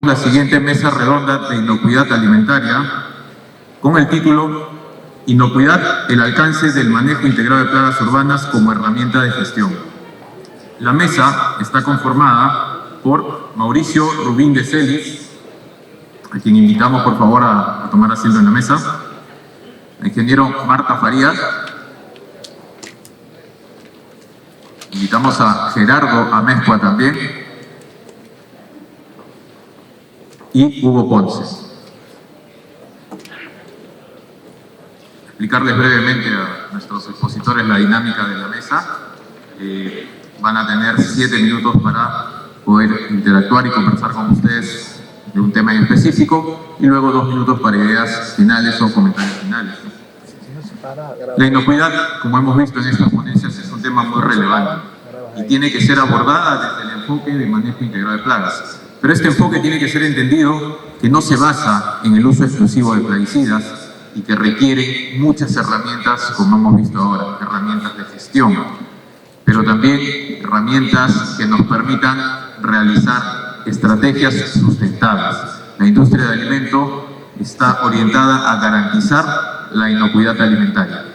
La siguiente mesa redonda de inocuidad alimentaria con el título Inocuidad, el alcance del manejo integrado de plagas urbanas como herramienta de gestión. La mesa está conformada por Mauricio Rubín de Celis, a quien invitamos por favor a tomar asiento en la mesa, el ingeniero Marta Farías, invitamos a Gerardo Amezcua también, y Hugo Ponce. Explicarles brevemente a nuestros expositores la dinámica de la mesa. Van a tener 7 minutos para poder interactuar y conversar con ustedes de un tema en específico y luego 2 minutos para ideas finales o comentarios finales. La inocuidad, como hemos visto en estas ponencias, es un tema muy relevante y tiene que ser abordada desde el enfoque de manejo integrado de plagas. Pero este enfoque tiene que ser entendido que no se basa en el uso exclusivo de plaguicidas y que requiere muchas herramientas, como hemos visto ahora, herramientas de gestión, pero también herramientas que nos permitan realizar estrategias sustentables. La industria de alimento está orientada a garantizar la inocuidad alimentaria.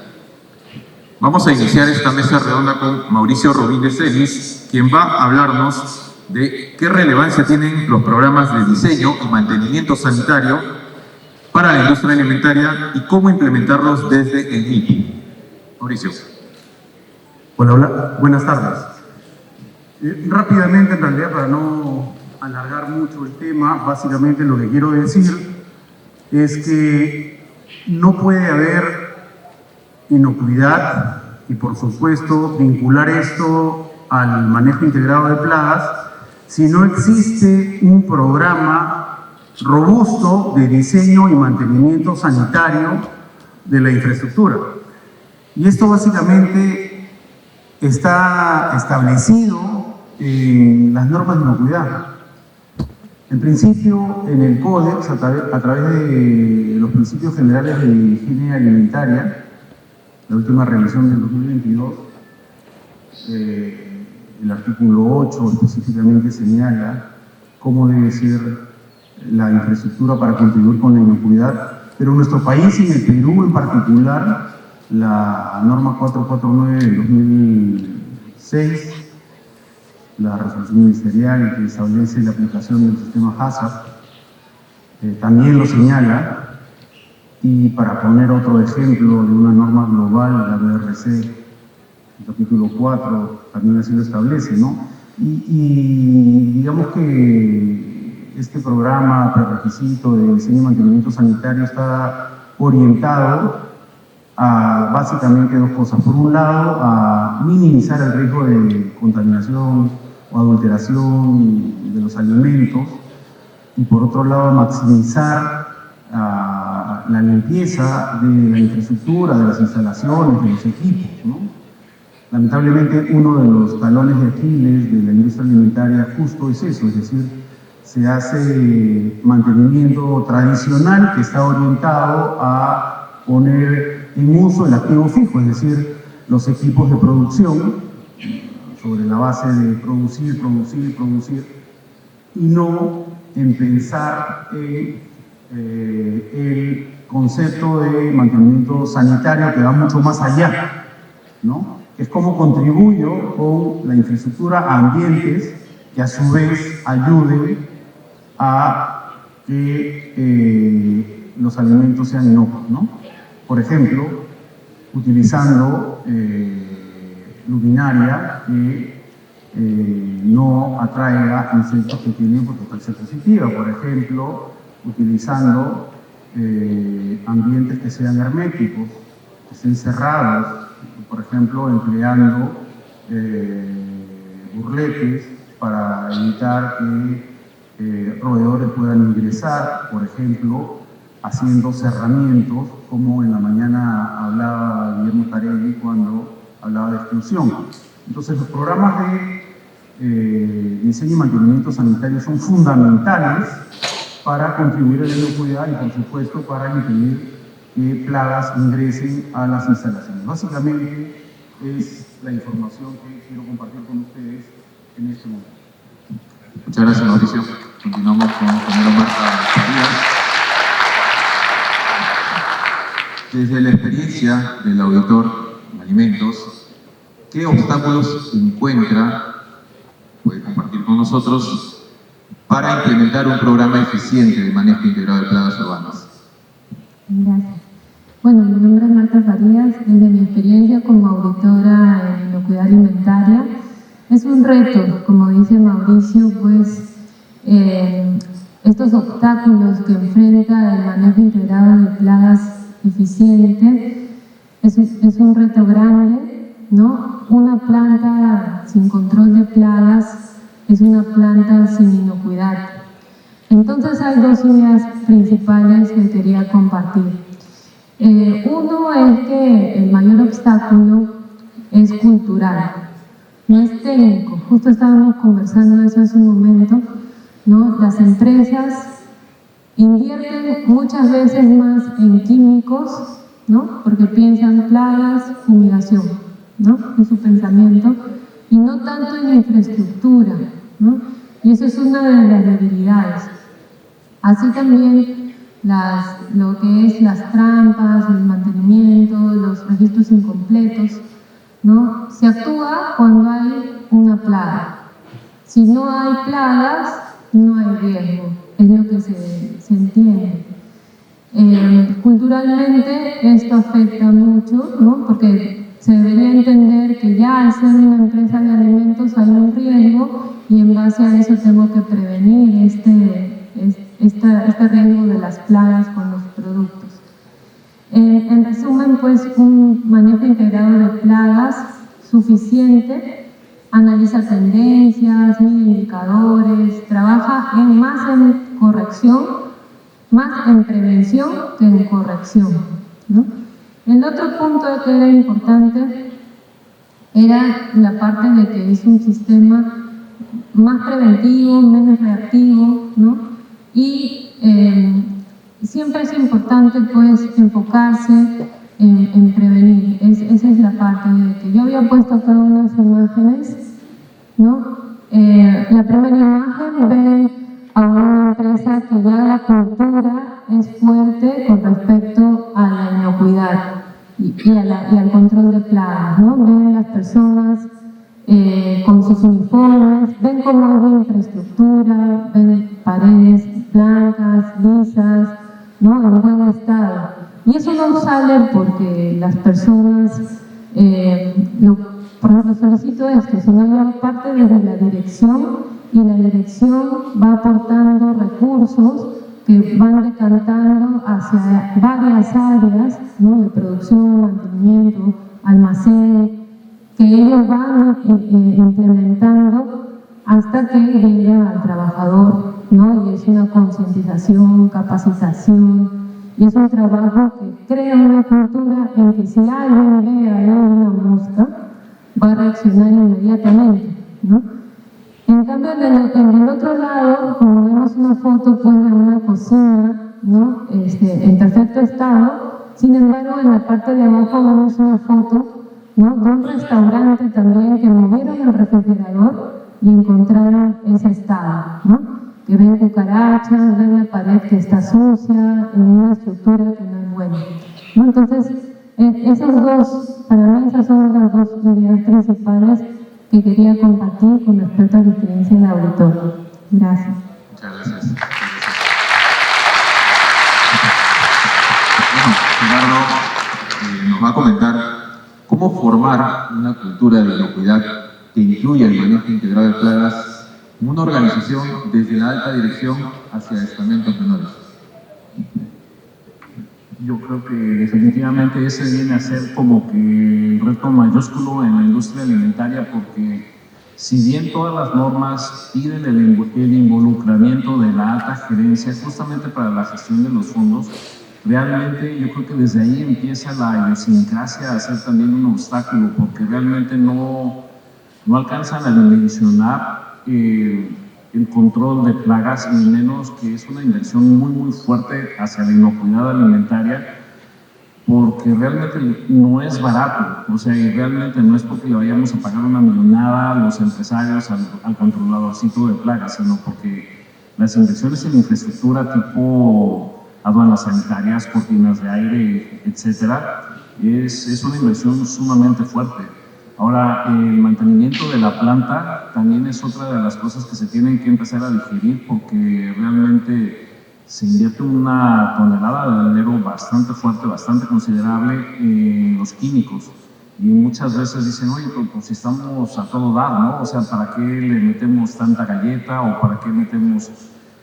Vamos a iniciar esta mesa redonda con Mauricio Rubín de Celis, quien va a hablarnos de qué relevancia tienen los programas de diseño y mantenimiento sanitario para la industria alimentaria y cómo implementarlos desde el MIPI. Mauricio. Hola, buenas tardes. Rápidamente, en realidad, para no alargar mucho el tema, básicamente lo que quiero decir es que no puede haber inocuidad y, por supuesto, vincular esto al manejo integrado de plagas si no existe un programa robusto de diseño y mantenimiento sanitario de la infraestructura. Y esto básicamente está establecido en las normas de inocuidad. En principio, en el Códex, a través de los principios generales de higiene alimentaria, la última revisión del 2022, el artículo 8 específicamente señala cómo debe ser la infraestructura para contribuir con la inocuidad, pero en nuestro país y en el Perú en particular, la norma 449 del 2006, la resolución ministerial que establece la aplicación del sistema HACCP, también lo señala. Y para poner otro ejemplo de una norma global, la BRC, el capítulo 4, también así lo establece, ¿no? Y digamos que este programa prerequisito de diseño y mantenimiento sanitario está orientado a básicamente 2 cosas. Por un lado, a minimizar el riesgo de contaminación o adulteración de los alimentos, y por otro lado, a maximizar la limpieza de la infraestructura, de las instalaciones, de los equipos, ¿no? Lamentablemente, uno de los talones de Aquiles de la industria alimentaria justo es eso, es decir, se hace mantenimiento tradicional que está orientado a poner en uso el activo fijo, es decir, los equipos de producción, sobre la base de producir, y no en pensar en el concepto de mantenimiento sanitario que va mucho más allá, ¿no? Es cómo contribuyo con la infraestructura a ambientes que a su vez ayuden a que los alimentos sean inocuos, ¿no? Por ejemplo, utilizando luminaria que no atraiga insectos que tienen potencia positiva, por ejemplo, utilizando ambientes que sean herméticos, que estén cerrados, por ejemplo, empleando burletes para evitar que roedores puedan ingresar, por ejemplo, haciendo cerramientos, como en la mañana hablaba Guillermo Tarelli cuando hablaba de exclusión. Entonces, los programas de diseño y mantenimiento sanitario son fundamentales para contribuir a la inocuidad y, por supuesto, para impedir que plagas ingresen a las instalaciones. Básicamente, es la información que quiero compartir con ustedes en este momento. Muchas gracias, Mauricio. Continuamos con el compañero Marta Farías. Desde la experiencia del auditor en alimentos, ¿qué obstáculos encuentra, puede compartir con nosotros, para implementar un programa eficiente de manejo integrado de plagas urbanas? Gracias. Bueno, mi nombre es Marta Farías. Desde mi experiencia como auditora en inocuidad alimentaria, es un reto, como dice Mauricio, pues estos obstáculos que enfrenta el manejo integrado de plagas eficiente es un reto grande, ¿no? Una planta sin control de plagas es una planta sin inocuidad. Entonces hay dos ideas principales que quería compartir. Uno es que el mayor obstáculo es cultural, no es técnico. Justo estábamos conversando de eso hace un momento, ¿no? Las empresas invierten muchas veces más en químicos, ¿no? Porque piensan plagas, fumigación, ¿no? Es su pensamiento, y no tanto en infraestructura, ¿no? Y eso es una de las debilidades. Así también lo que es las trampas, el mantenimiento, los registros incompletos, ¿no? Se actúa cuando hay una plaga. Si no hay plagas, no hay riesgo, es lo que se entiende. Culturalmente esto afecta mucho, ¿no? Porque se debería entender que ya al ser una empresa de alimentos hay un riesgo y en base a eso tengo que prevenir este riesgo de las plagas con los productos. En resumen, pues un manejo integrado de plagas suficiente, analiza tendencias, mide indicadores, trabaja más en corrección, más en prevención que en corrección, ¿no? El otro punto que era importante era la parte de que es un sistema más preventivo, menos reactivo, ¿no? Y siempre es importante pues enfocarse en prevenir. Esa es la parte de que yo había puesto acá unas imágenes, ¿no? La primera imagen ve a una empresa que ya la cultura es fuerte con respecto a la inocuidad y al control de plagas, ¿no? Ven las personas con sus uniformes, ven cómo hay infraestructura, ven paredes blancas, lisas, ¿no? En buen estado. Y eso no sale porque las personas, por ejemplo, solicito esto, sino ya parte desde la dirección, y la dirección va aportando recursos que van decantando hacia varias áreas, ¿no? De producción, mantenimiento, almacén, que ellos van implementando hasta que lleguen al trabajador, ¿no? Y es una concientización, capacitación, y es un trabajo que crea una cultura en que si alguien ve ahí una mosca, va a reaccionar inmediatamente, ¿no? En cambio, en el otro lado, como vemos una foto pues, de una cocina, ¿no? En perfecto estado, sin embargo, en la parte de abajo vemos una foto, ¿no? De un restaurante también que movieron el refrigerador y encontraron ese estado, ¿no? Que ven cucarachas, ven la pared que está sucia, en una estructura que no es buena, ¿no? Entonces, para mí esas son las dos ideas principales que quería compartir con respecto a la experiencia del auditor. Gracias. Muchas gracias. Bueno, Gerardo nos va a comentar cómo formar una cultura de inocuidad que incluya el manejo integrado de plagas en una organización desde la alta dirección hacia estamentos menores. Yo creo que definitivamente ese viene a ser como que el reto mayúsculo en la industria alimentaria, porque si bien todas las normas piden el involucramiento de la alta gerencia justamente para la gestión de los fondos, realmente yo creo que desde ahí empieza la idiosincrasia a ser también un obstáculo, porque realmente no alcanzan a dimensionar el control de plagas, y menos que es una inversión muy fuerte hacia la inocuidad alimentaria, porque realmente no es barato, o sea, y realmente no es porque le vayamos a pagar una millonada a los empresarios, al controladorcito de plagas, sino porque las inversiones en infraestructura tipo aduanas sanitarias, cortinas de aire, etcétera, es una inversión sumamente fuerte. Ahora, el mantenimiento de la planta también es otra de las cosas que se tienen que empezar a digerir, porque realmente se invierte una tonelada de dinero bastante fuerte, bastante considerable en los químicos. Y muchas veces dicen, oye, pues si estamos a todo dar, ¿no? O sea, ¿para qué le metemos tanta galleta o para qué metemos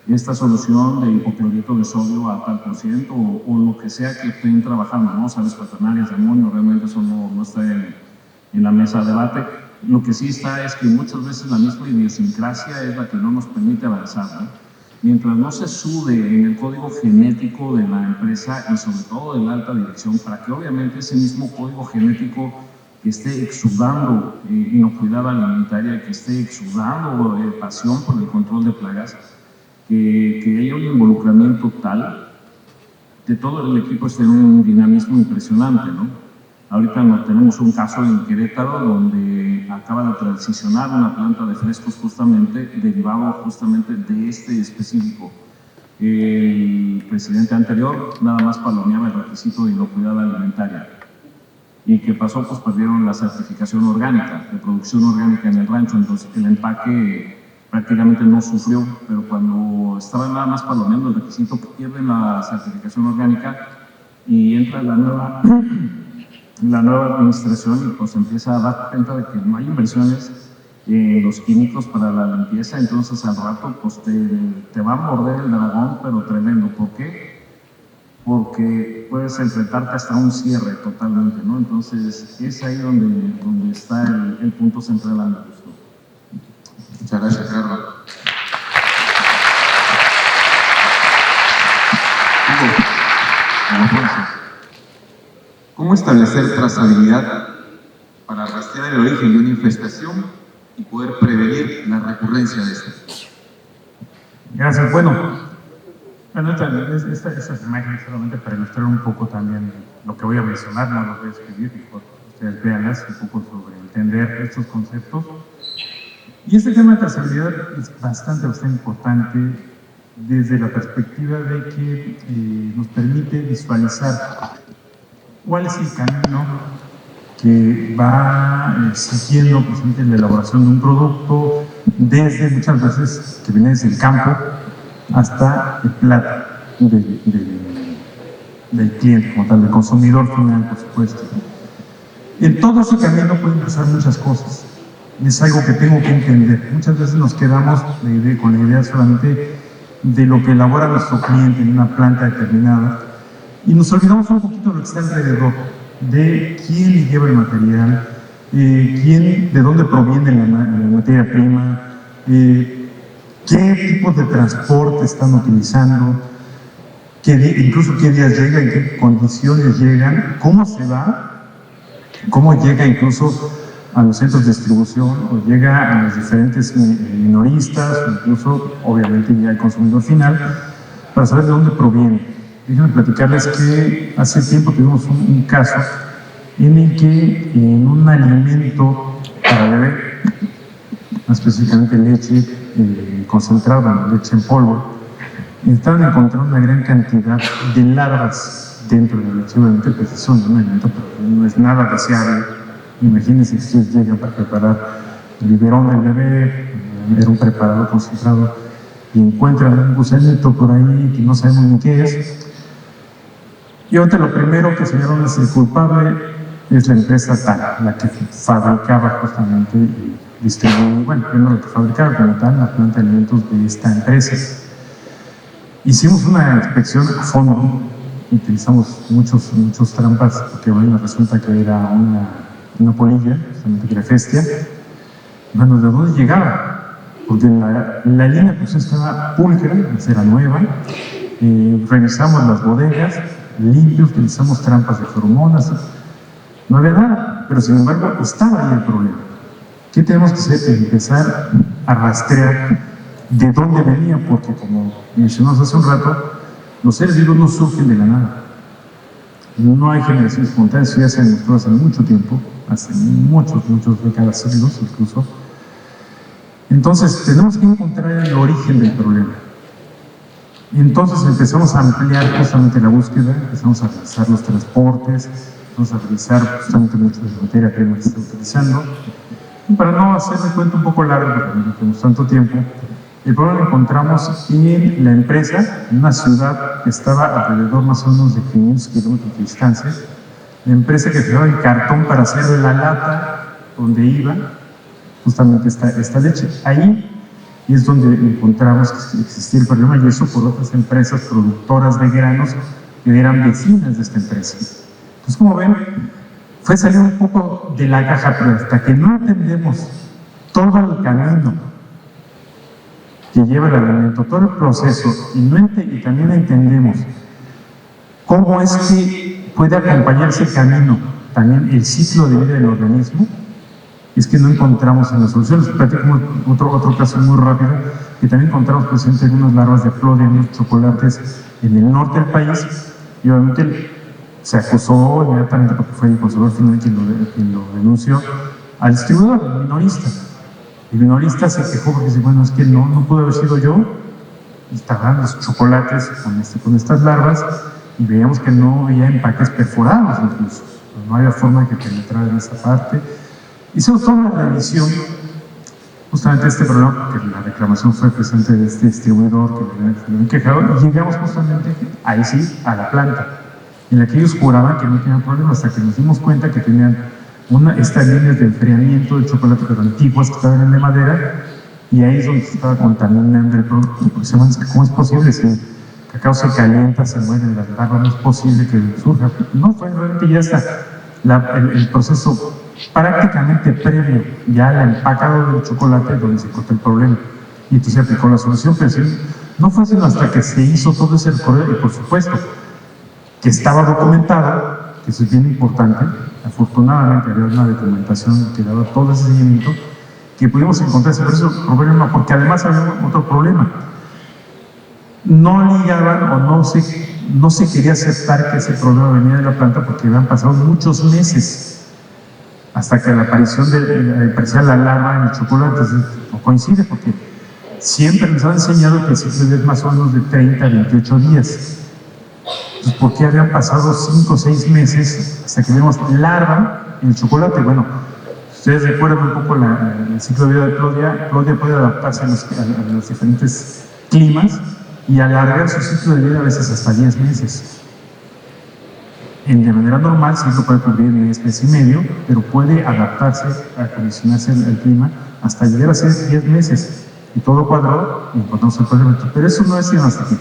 esta solución de hipoclorito de sodio a tal por ciento o lo que sea que estén trabajando, ¿no? Sales cuaternarias de amonio, realmente eso no está en la mesa de debate. Lo que sí está es que muchas veces la misma idiosincrasia es la que no nos permite avanzar, ¿no? Mientras no se sude en el código genético de la empresa y sobre todo de la alta dirección, para que obviamente ese mismo código genético que esté exudando inocuidad alimentaria, que esté exudando pasión por el control de plagas, que haya un involucramiento tal que todo el equipo esté en un dinamismo impresionante, ¿no? Ahorita tenemos un caso en Querétaro donde acaba de transicionar una planta de frescos justamente derivado justamente de este específico. El presidente anterior nada más palomeaba el requisito de inocuidad alimentaria. ¿Y qué pasó? Pues perdieron la certificación orgánica, de producción orgánica en el rancho, entonces el empaque prácticamente no sufrió, pero cuando estaban nada más palomeando el requisito, pierden la certificación orgánica y entra la nueva administración y pues empieza a dar cuenta de que no hay inversiones en los químicos para la limpieza, entonces al rato pues te va a morder el dragón, pero tremendo. ¿Por qué? Porque puedes enfrentarte hasta un cierre totalmente, ¿no? Entonces es ahí donde está el punto central a mi gusto. Muchas gracias, Gerardo. ¿Cómo establecer trazabilidad para rastrear el origen de una infestación y poder prevenir la recurrencia de esta? Gracias. Bueno, estas imágenes solamente para ilustrar un poco también lo que voy a mencionar, no lo voy a escribir, mejor ustedes véanlas un poco sobre entender estos conceptos. Y este tema de trazabilidad es bastante importante desde la perspectiva de que nos permite visualizar cuál es el camino que va siguiendo precisamente en la elaboración de un producto, desde muchas veces que viene desde el campo hasta el plato del cliente, como tal, del consumidor final, por supuesto. En todo ese camino pueden pasar muchas cosas. Es algo que tengo que entender. Muchas veces nos quedamos con la idea solamente de lo que elabora nuestro cliente en una planta determinada y nos olvidamos un poquito de lo que está alrededor, de quién le lleva el material, de dónde proviene la materia prima, qué tipos de transporte están utilizando, incluso qué días llegan, en qué condiciones llegan, cómo se va, cómo llega incluso a los centros de distribución o llega a los diferentes minoristas, o incluso obviamente llega al consumidor final, para saber de dónde proviene. Déjenme platicarles que hace tiempo tuvimos un caso en el que en un alimento para bebé, específicamente leche concentrada, leche en polvo, estaban encontrando una gran cantidad de larvas dentro de la leche. Obviamente pues es un alimento, pero no es nada deseable. Imagínense si ustedes llegan para preparar el biberón del bebé, era un preparado concentrado, y encuentran un gusanito por ahí que no sabemos ni qué es. Y ahorita lo primero que señalaron es el culpable es la empresa tal, la que fabricaba justamente y distribuía, bueno, no la que fabricaba como tal, la planta de alimentos de esta empresa. Hicimos una inspección a fondo, utilizamos muchos trampas, porque bueno, resulta que era una polilla, justamente que era Festia. Bueno, ¿de dónde llegaba? Porque la línea pues estaba púlcra, era nueva, revisamos las bodegas, limpios, utilizamos trampas de feromonas, no había nada, pero sin embargo estaba ahí el problema. ¿Qué tenemos que hacer? Empezar a rastrear de dónde venía, porque como mencionamos hace un rato, los seres vivos no surgen de la nada. No hay generación espontánea, eso ya se demostró hace mucho tiempo, hace muchos décadas, siglos incluso. Entonces, tenemos que encontrar el origen del problema. Y entonces empezamos a ampliar justamente la búsqueda, empezamos a revisar los transportes, empezamos a revisar justamente mucho de la materia prima que se está utilizando. Y para no hacerme cuento un poco largo, porque no tenemos tanto tiempo, el problema lo encontramos en la empresa, en una ciudad que estaba alrededor más o menos de 500 kilómetros de distancia. La empresa que creaba el cartón para hacer la lata donde iba justamente esta leche. Ahí es donde encontramos que existía el problema, y eso por otras empresas productoras de granos que eran vecinas de esta empresa. Entonces, como ven, fue salir un poco de la caja, pero hasta que no entendemos todo el camino que lleva el alimento, todo el proceso, y también entendemos cómo es que puede acompañarse el camino, también el ciclo de vida del organismo, es que no encontramos en las soluciones. Platico otro caso muy rápido, que también encontramos presente algunas larvas de Plodia en los chocolates en el norte del país, y obviamente se acusó inmediatamente, porque fue el consumidor final quien lo denunció, al distribuidor, al minorista. El minorista se quejó porque dice, bueno, es que no pudo haber sido yo, estaban los chocolates con estas larvas, y veíamos que no había empaques perforados incluso, no había forma de que penetrara en esa parte. Hicimos toda una revisión, justamente este problema, porque la reclamación fue presente de este distribuidor que le habían quejado, y llegamos justamente ahí sí a la planta, en la que ellos juraban que no tenían problema, hasta que nos dimos cuenta que tenían estas líneas de enfriamiento de chocolate, pero antiguas, que estaban en de madera, y ahí es donde se estaba contaminando el producto. Porque se van a decir, ¿cómo es posible? Si el cacao se calienta, se mueren las larvas, no es posible que surja. No, fue realmente ya está el proceso prácticamente previo ya al empacado del chocolate donde se cortó el problema, y entonces se aplicó la solución. Pero no fue sino hasta que se hizo todo ese recorrido, y por supuesto que estaba documentado, que eso es bien importante. Afortunadamente había una documentación que daba todo ese seguimiento, que pudimos encontrar ese problema, porque además había otro problema. No ligaban o no se quería aceptar que ese problema venía de la planta, porque habían pasado muchos meses hasta que la aparición aparecía la larva en el chocolate. Entonces no coincide, porque siempre nos han enseñado que el ciclo es más o menos de 30 a 28 días. Entonces, ¿por qué habían pasado 5 o 6 meses hasta que vemos larva en el chocolate? Bueno, ustedes recuerdan un poco el ciclo de vida de Plodia. Plodia puede adaptarse a los diferentes climas y alargar su ciclo de vida a veces hasta 10 meses. De manera normal, sí lo puede cubrir en 10 meses y medio, pero puede adaptarse, acondicionarse al clima hasta llegar a ser 10 meses. Y todo cuadrado, y encontramos el problema. Pero eso no es sino hasta que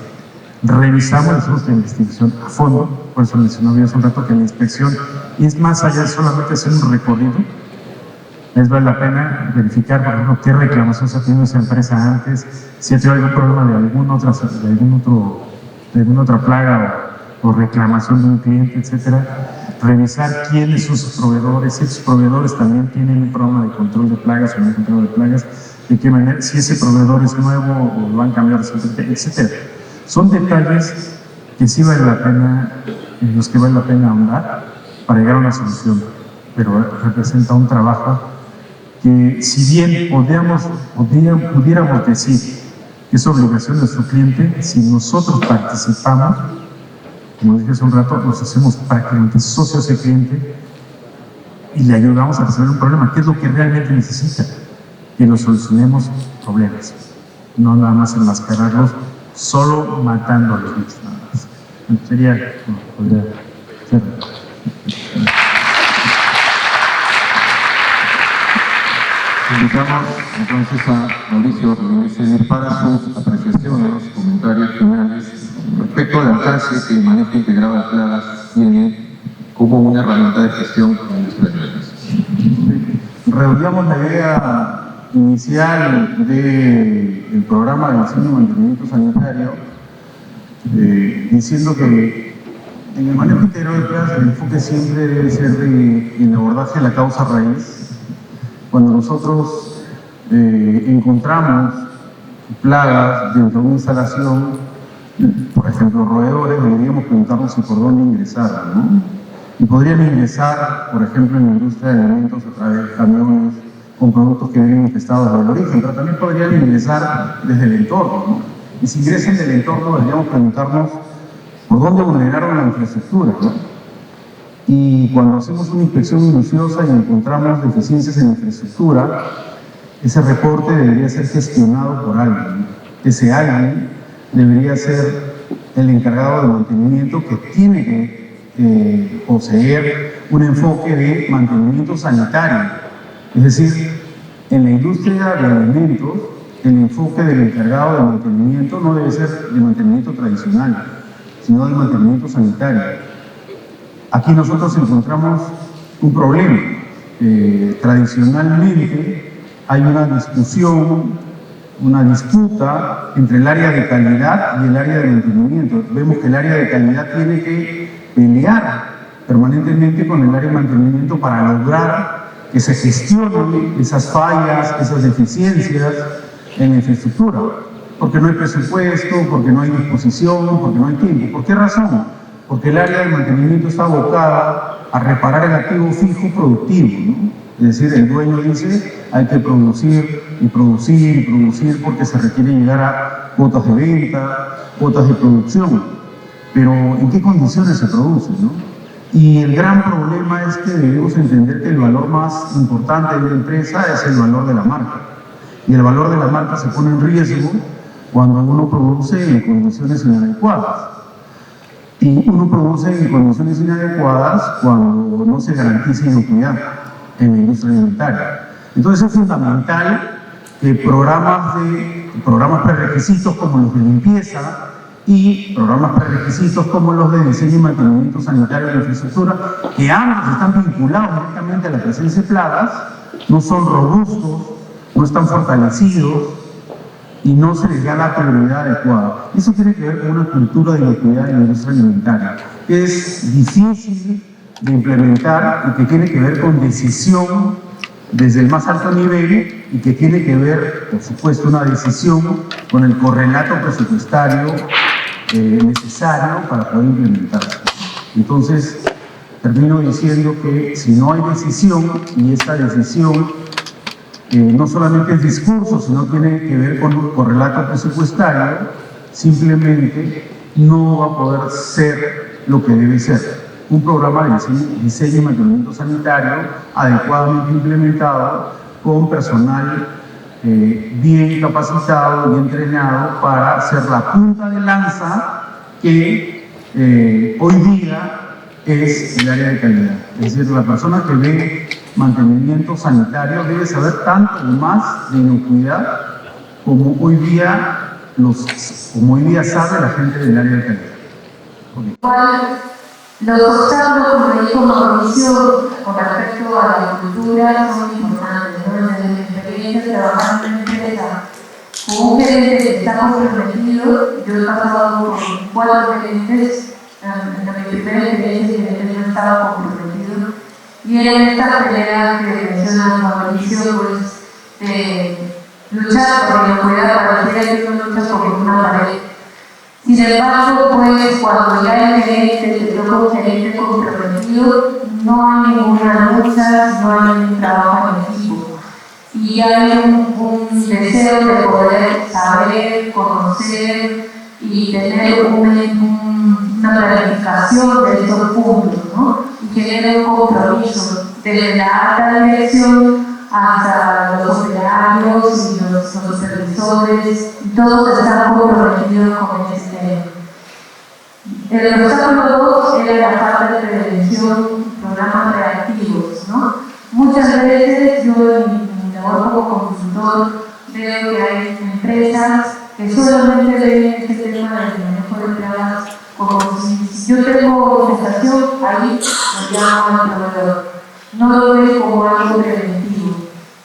revisamos, hicimos la investigación a fondo. Por eso mencionaba hace un rato que la inspección es más allá de solamente hacer un recorrido. Les vale la pena verificar, por ejemplo, qué reclamación se ha tenido esa empresa antes, si ha tenido algún problema de alguna otra plaga o reclamación de un cliente, etcétera. Revisar quiénes son sus proveedores, si sus proveedores también tienen un programa de control de plagas o no control de plagas, de qué manera, si ese proveedor es nuevo o lo han cambiado recientemente, etcétera. Son detalles que sí vale la pena, en los que vale la pena ahondar para llegar a una solución, pero representa un trabajo que, si bien pudiéramos decir que es obligación de nuestro cliente, si nosotros participamos, como dije hace un rato, nos hacemos prácticamente socios del cliente y le ayudamos a resolver un problema. ¿Qué es lo que realmente necesita? Que nos solucionemos problemas, no nada más enmascararlos, solo matando a los bichos nada más. Sería, podría ser. Invitamos entonces a Mauricio Rodríguez para sus apreciaciones, comentarios finales respecto al alcance que el manejo integrado de plagas tiene como una herramienta de gestión en nuestras redes. Redondeamos la idea inicial del programa de diseño y mantenimiento sanitario, diciendo que en el manejo integrado de plagas el enfoque siempre debe ser en el abordaje de la causa raíz. Cuando nosotros encontramos plagas dentro de una instalación, por ejemplo roedores, deberíamos preguntarnos si por dónde ingresar, ¿no? Y podrían ingresar, por ejemplo, en la industria de alimentos a través de camiones con productos que vienen infestados del origen, pero también podrían ingresar desde el entorno, ¿no? Y si ingresan del entorno, deberíamos preguntarnos por dónde vulneraron la infraestructura, ¿no? Y cuando hacemos una inspección minuciosa y encontramos deficiencias en la infraestructura, ese reporte debería ser gestionado por alguien, ¿no? Ese alguien debería ser el encargado de mantenimiento, que tiene que poseer un enfoque de mantenimiento sanitario. Es decir, en la industria de alimentos, el enfoque del encargado de mantenimiento no debe ser de mantenimiento tradicional, sino de mantenimiento sanitario. Aquí nosotros encontramos un problema. Tradicionalmente hay una discusión, una disputa entre el área de calidad y el área de mantenimiento. Vemos que el área de calidad tiene que pelear permanentemente con el área de mantenimiento para lograr que se gestionen esas fallas, esas deficiencias en la infraestructura, porque no hay presupuesto, porque no hay disposición, porque no hay tiempo. ¿Por qué razón? Porque el área de mantenimiento está abocada a reparar el activo fijo productivo, ¿no? Es decir, el dueño dice, hay que producir y producir y producir porque se requiere llegar a cuotas de venta, cuotas de producción. Pero ¿en qué condiciones se produce, no? Y el gran problema es que debemos entender que el valor más importante de una empresa es el valor de la marca. Y el valor de la marca se pone en riesgo cuando uno produce en condiciones inadecuadas. Y uno produce en condiciones inadecuadas cuando no se garantiza inocuidad en la industria alimentaria. Entonces es fundamental que programas prerequisitos como los de limpieza y programas prerequisitos como los de diseño y mantenimiento sanitario de la infraestructura, que ambos están vinculados directamente a la presencia de plagas, no son robustos, no están fortalecidos y no se les da la prioridad adecuada. Eso tiene que ver con una cultura de inocuidad en la industria alimentaria, que es difícil de implementar y que tiene que ver con decisión desde el más alto nivel y que tiene que ver, por supuesto, una decisión con el correlato presupuestario necesario para poder implementarse. Entonces, termino diciendo que si no hay decisión, y esta decisión no solamente es discurso, sino tiene que ver con un correlato presupuestario, simplemente no va a poder ser lo que debe ser. Un programa de diseño y mantenimiento sanitario adecuadamente implementado, con personal bien capacitado, bien entrenado para ser la punta de lanza que hoy día es el área de calidad. Es decir, la persona que ve mantenimiento sanitario debe saber tanto o más de inocuidad como hoy día sabe la gente del área de calidad. Okay. Los obstáculos, como dijo Mauricio, con respecto a la cultura son importantes, ¿no? Desde mi experiencia trabajando en una empresa con un gerente que está comprometido, yo he pasado por 4 gerentes, en mi primera experiencia el gerente no estaba comprometido, y era en esta pelea que menciona Mauricio, pues, de luchar por la inocuidad, pareciera que uno lucha por una pared. Sin embargo, pues cuando ya el gerente se toca un gerente comprometido, no hay ninguna lucha, no hay un trabajo en equipo. Y hay un deseo de poder saber, conocer y tener una planificación de estos puntos, ¿no? Y tener un compromiso desde la alta dirección hasta los operarios y los supervisores, y todos están comprometidos con este tema. El obstáculo 2 era la parte de prevención, programas reactivos, ¿no? Muchas veces yo en mi labor como consultor veo que hay empresas que solamente ven este tema del manejo de plagas como si yo tengo infestación, ahí lo llamo al proveedor. No lo ve como algo preventivo.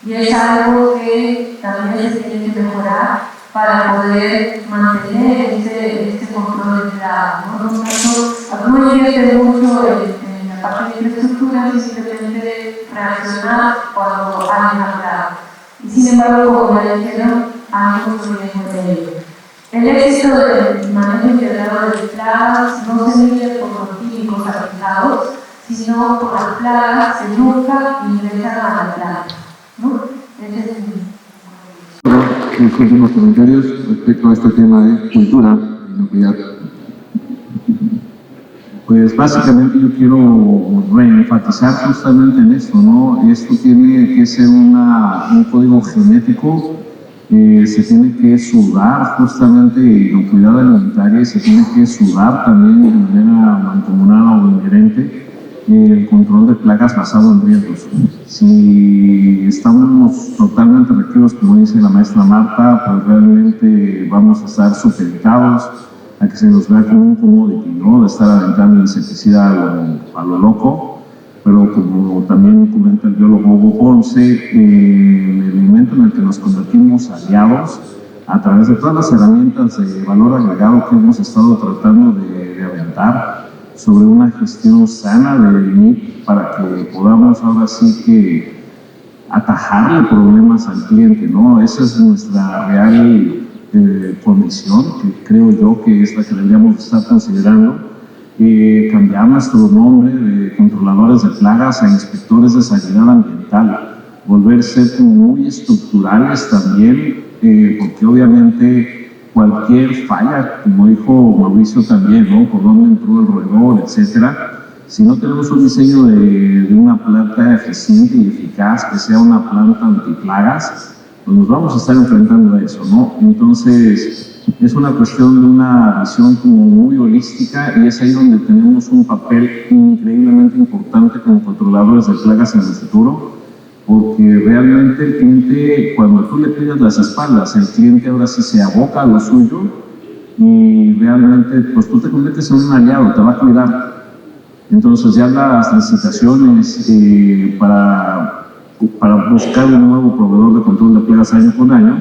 Y es algo que también se tiene que mejorar para poder mantener este control de plagas, ¿no? No invierte mucho en la parte de infraestructura, simplemente reaccionar cuando hay una plaga. Y sin embargo, como ya dijeron, ambos son de ello. El éxito del manejo integrado de plagas no se mide por los químicos aplicados, sino por las plagas que nunca ingresan a la plaga, ¿no? Ese es Mis últimos comentarios respecto a este tema de cultura e inocuidad. Pues básicamente yo quiero reenfatizar justamente en esto, ¿no? Esto tiene que ser un código genético, se tiene que sudar justamente inocuidad alimentaria, y se tiene que sudar también de manera mancomunada o inherente el control de plagas basado en riesgos. Si estamos totalmente reactivos, como dice la maestra Marta, pues realmente vamos a estar supeditados a que se nos vea como un commodity, ¿no? De estar aventando insecticida a lo loco, pero como también comenta el biólogo Hugo Ponce, en el momento en el que nos convertimos aliados, a través de todas las herramientas de valor agregado que hemos estado tratando de aventar sobre una gestión sana del MIP para que podamos ahora sí que atajarle problemas al cliente, ¿no? Esa es nuestra real condición, que creo yo que es la que deberíamos estar considerando, cambiar nuestro nombre de controladores de plagas a inspectores de sanidad ambiental, volverse como muy estructurales también, porque obviamente cualquier falla, como dijo Mauricio también, ¿no? Por dónde entró el roedor, etcétera. Si no tenemos un diseño de una planta eficiente y eficaz, que sea una planta antiplagas, pues nos vamos a estar enfrentando a eso, ¿no? Entonces, es una cuestión de una visión como muy holística, y es ahí donde tenemos un papel increíblemente importante como controladores de plagas en el futuro, porque realmente el cliente, cuando tú le pidas las espaldas, el cliente ahora sí se aboca a lo suyo, y realmente pues tú te conviertes en un aliado, te va a cuidar. Entonces ya las licitaciones para buscar un nuevo proveedor de control de plagas año con año,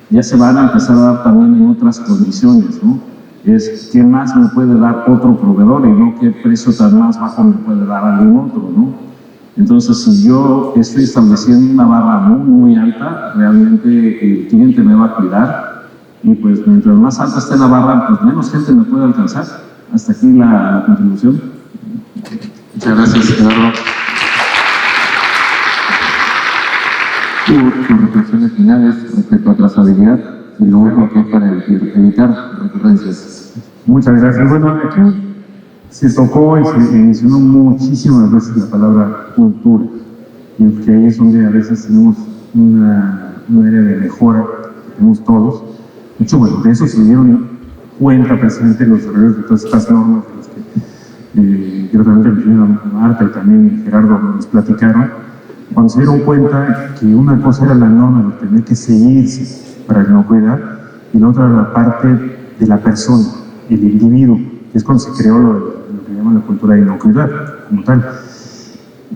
ya se van a empezar a dar también en otras condiciones, ¿no? Es qué más me puede dar otro proveedor y no qué precio tan más bajo me puede dar algún otro, ¿no? Entonces, si yo estoy estableciendo una barra muy, muy alta, realmente el cliente me va a cuidar, y pues mientras más alta esté la barra, pues menos gente me puede alcanzar. Hasta aquí la contribución. Muchas gracias, Eduardo. Tus reflexiones finales respecto a trazabilidad y lo único que es para evitar recurrencias. Muchas gracias. Bueno, aquí se tocó y se mencionó muchísimas veces la palabra cultura, y que ahí es donde a veces tenemos una área de mejora que tenemos todos. De hecho, bueno, de eso se dieron cuenta precisamente los desarrolladores de todas estas normas, de las que realmente la señora Marta y también Gerardo nos platicaron, cuando se dieron cuenta que una cosa era la norma, lo que tenía que seguirse para la inocuidad, y la otra era la parte de la persona, el individuo, que es cuando se creó lo que llaman la cultura de inocuidad, como tal.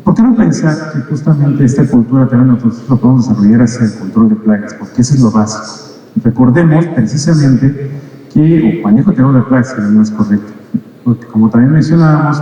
¿Por qué no pensar que justamente esta cultura también nosotros lo podemos desarrollar hacia el control de plagas? Porque eso es lo básico. Recordemos precisamente que manejo integral de plagas no es correcto, porque como también mencionábamos,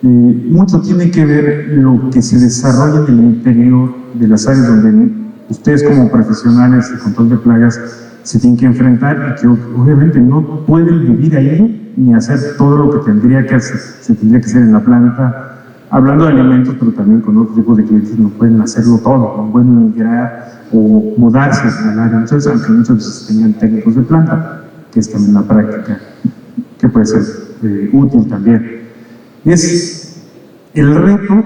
mucho tiene que ver lo que se desarrolla en el interior de las áreas donde ustedes como profesionales de control de plagas se tienen que enfrentar, y que obviamente no pueden vivir ahí ni hacer todo lo que tendría que hacer, se tendría que hacer en la planta, hablando de alimentos, pero también con otros tipos de clientes no pueden hacerlo todo, no pueden migrar o mudarse al área. Entonces, aunque muchas veces tengan técnicos de planta, que es también la práctica que puede ser útil también. Es el reto,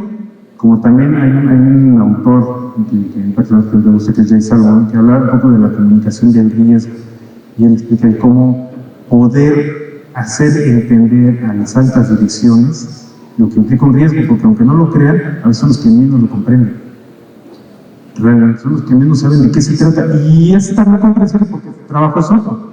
como también hay un autor que en personas que me gusta, que es Jay Salomón, que habla un poco de la comunicación del riesgo, y él explica cómo poder hacer entender a las altas direcciones lo que implica un riesgo, porque aunque no lo crean, a veces son los que menos lo comprenden. Realmente son los que menos saben de qué se trata, y es tan comprensible porque su trabajo es otro.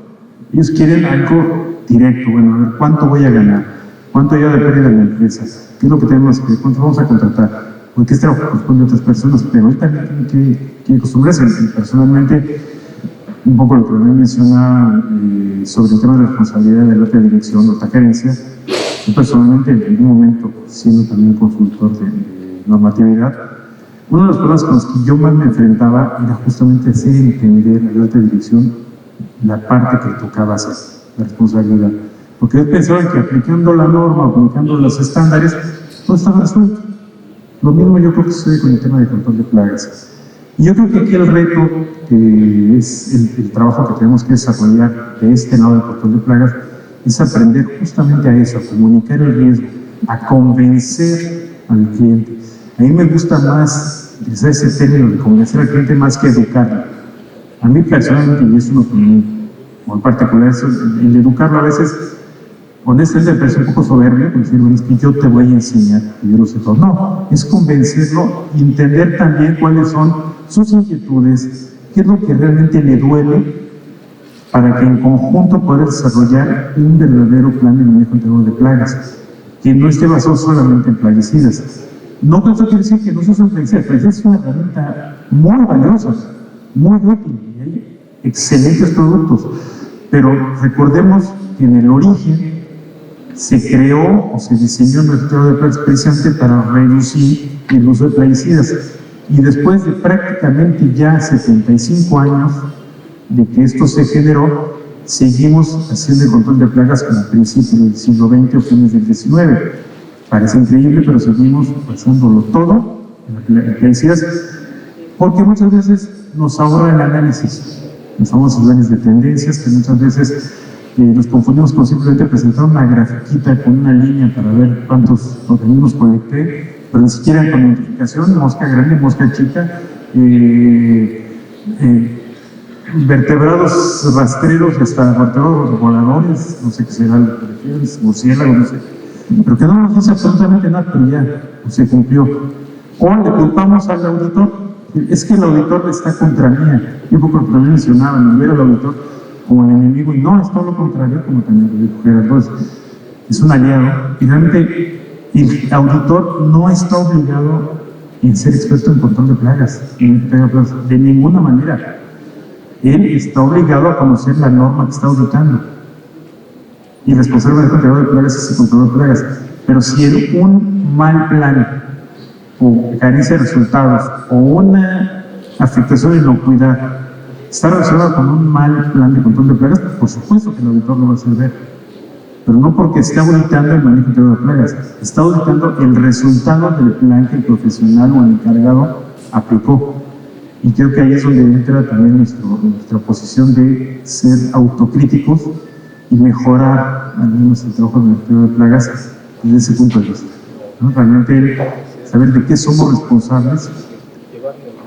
Ellos quieren algo directo. Bueno, a ver, ¿cuánto voy a ganar? ¿Cuánto ya de pérdida de la empresa? ¿Qué es lo que tenemos que hacer? ¿Cuánto vamos a contratar? Porque este trabajo corresponde a otras personas, pero él también tiene que acostumbrarse. Personalmente, un poco lo que me mencionaba sobre el tema de la responsabilidad de la alta dirección o alta gerencia, yo personalmente en algún momento, siendo también consultor de normatividad, uno de los problemas con los que yo más me enfrentaba era justamente hacer entender a la alta dirección la parte que le tocaba hacer, la responsabilidad. Porque yo pensaba que aplicando la norma, aplicando los estándares, todo estaba resuelto. Lo mismo yo creo que sucede con el tema de control de plagas. Y yo creo que aquí el reto es el trabajo que tenemos que desarrollar de este lado del control de plagas, es aprender justamente a eso, a comunicar el riesgo, a convencer al cliente. A mí me gusta más utilizar ese término de convencer al cliente más que educarlo. A mí personalmente, y es una opinión muy particular, el educarlo a veces, honestamente me parece un poco soberbio, decir, bueno, es que yo te voy a enseñar, y yo lo sé todo. No, es convencerlo y entender también cuáles son sus inquietudes, qué es lo que realmente le duele, para que en conjunto pueda desarrollar un verdadero plan de manejo integral de plagas, que no esté basado solamente en plaguicidas. No con eso quiere decir que no se usen plaguicidas. Plaguicidas es una herramienta muy valiosa, muy útil, y hay excelentes productos. Pero recordemos que en el origen se creó o se diseñó nuestro integral de plagas precisamente para reducir el uso de plaguicidas. Y después de prácticamente ya 75 años de que esto se generó, seguimos haciendo el control de plagas como a principios del siglo XX o fines del XIX. Parece increíble, pero seguimos pasándolo todo en las plaguicidas, porque muchas veces nos ahorra el análisis. Los famosos análisis de tendencias, que muchas veces nos confundimos con simplemente presentar una grafiquita con una línea para ver cuántos organismos colecté, pero ni siquiera con identificación, mosca grande, mosca chica, vertebrados rastreros y hasta vertebrados voladores, no sé qué será lo que refieres, murciélagos, no sé, pero que no nos dice absolutamente nada, pero ya se cumplió. O le culpamos al auditor, es que el auditor está contra mí, y un poco lo que también mencionaba, ni ver al auditor como el enemigo, y no, es todo lo contrario, como también lo dijo Gerardo. Entonces, es un aliado, y realmente el auditor no está obligado en ser experto en control de plagas, de ninguna manera. Él está obligado a conocer la norma que está auditando. Y responsable del control de plagas es el control de plagas. Pero si un mal plan, o carencia de resultados, o una afectación de inocuidad está relacionada con un mal plan de control de plagas, por supuesto que el auditor lo va a hacer ver. Pero no porque esté auditando el manejo integral de plagas, está auditando el resultado del plan que el profesional o el encargado aplicó. Y creo que ahí es donde entra también nuestra posición de ser autocríticos y mejorar al menos el trabajo del manejo de plagas desde ese punto de vista, ¿no? Realmente saber de qué somos responsables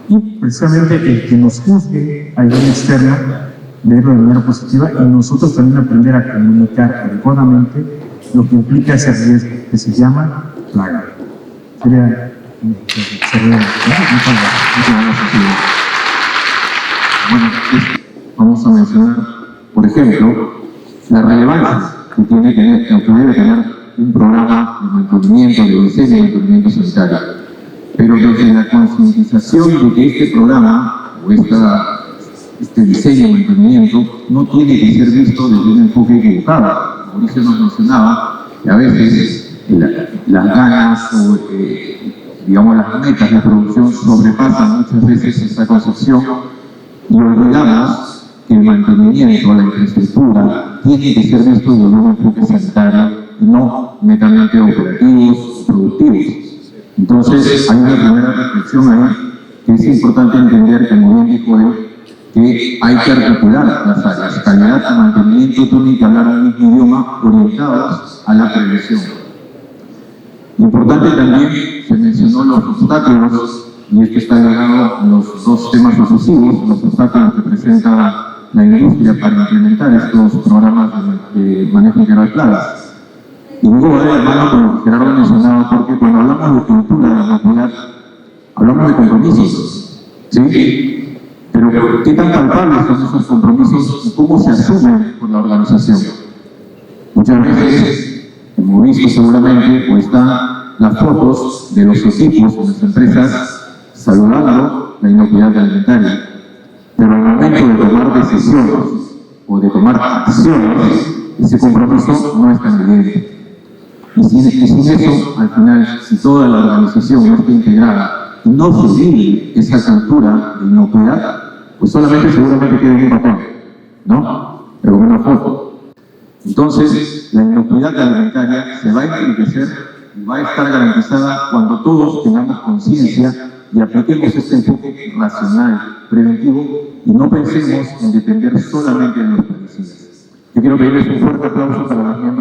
y precisamente el que nos juzgue a nivel externo, verlo de manera positiva, y nosotros también aprender a comunicar adecuadamente lo que implica ese riesgo que se llama plaga. Sería bueno, vamos a mencionar, por ejemplo, la relevancia que debe tener un programa de mantenimiento, de diseño y mantenimiento sanitario. Pero desde la concientización de que este programa o este diseño y mantenimiento no tiene que ser visto desde un enfoque equivocado. Mauricio nos mencionaba que a veces las ganas o digamos las metas de producción sobrepasan muchas veces esa concepción y olvidamos que el mantenimiento, la infraestructura tiene que ser visto desde un enfoque sanitario y no netamente operativos o productivos. Entonces hay una primera reflexión ahí que es importante entender, como bien dijo él, que hay que articular las áreas. Calidad y mantenimiento tienen que hablar un mismo idioma orientados a la prevención. Importante también, se mencionó los obstáculos, y esto está ligado a los dos temas sucesivos, los obstáculos que presenta la industria para implementar estos programas de manejo integral de plagas. Y luego de hermano con lo que Gerardo mencionaba, porque cuando hablamos de cultura de la inocuidad, hablamos de compromisos, ¿sí? Pero ¿qué tan palpables son esos compromisos y cómo se asumen por la organización? Muchas veces, como visto seguramente, pues están las fotos de los equipos de las empresas saludando la inocuidad alimentaria. Pero al momento de tomar decisiones o de tomar acciones, ese compromiso no es tan evidente. Y sin eso, al final, si toda la organización no está integrada y no se vive esa cultura de inocuidad, pues solamente seguramente queda en un papel, ¿no? Pero una foto. Entonces, la inocuidad alimentaria se va a enriquecer y va a estar garantizada cuando todos tengamos conciencia y apliquemos este enfoque racional, preventivo y no pensemos en depender solamente de los plaguicidas. Yo quiero pedirles un fuerte aplauso para las miembros